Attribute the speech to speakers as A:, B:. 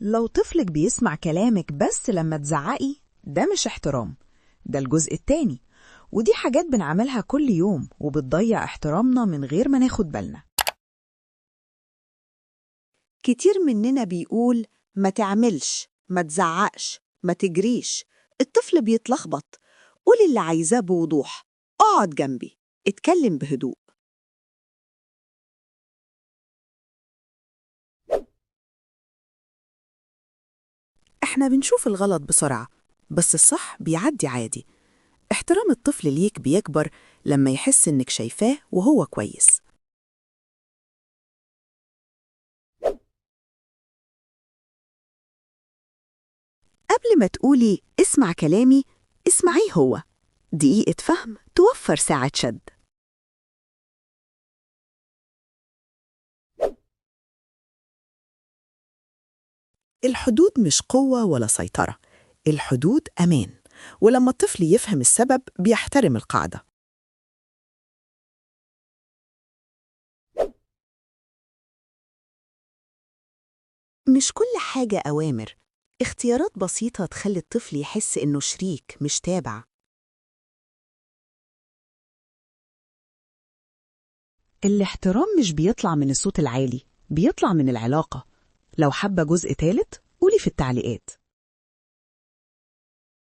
A: لو طفلك بيسمع كلامك بس لما تزعقي، ده مش احترام، ده الجزء التاني، ودي حاجات بنعملها كل يوم وبتضيع احترامنا من غير ما ناخد بالنا.
B: كتير مننا بيقول ما تعملش، ما تزعقش، ما تجريش. الطفل بيتلخبط. قول اللي عايزاه بوضوح. اقعد جنبي، اتكلم بهدوء.
C: إحنا بنشوف الغلط بسرعة، بس الصح بيعدي عادي. احترام الطفل ليك بيكبر لما يحس إنك شايفاه وهو كويس.
B: قبل ما تقولي اسمع كلامي، اسمعيه هو. دقيقة فهم توفر ساعة شد.
C: الحدود مش قوة ولا سيطرة، الحدود أمان، ولما الطفل يفهم السبب بيحترم القاعدة.
B: مش كل حاجة أوامر. اختيارات بسيطة تخلي الطفل يحس إنه شريك مش تابع.
A: الاحترام مش بيطلع من الصوت العالي، بيطلع من العلاقة. لو حابة جزء تالت قولي في التعليقات.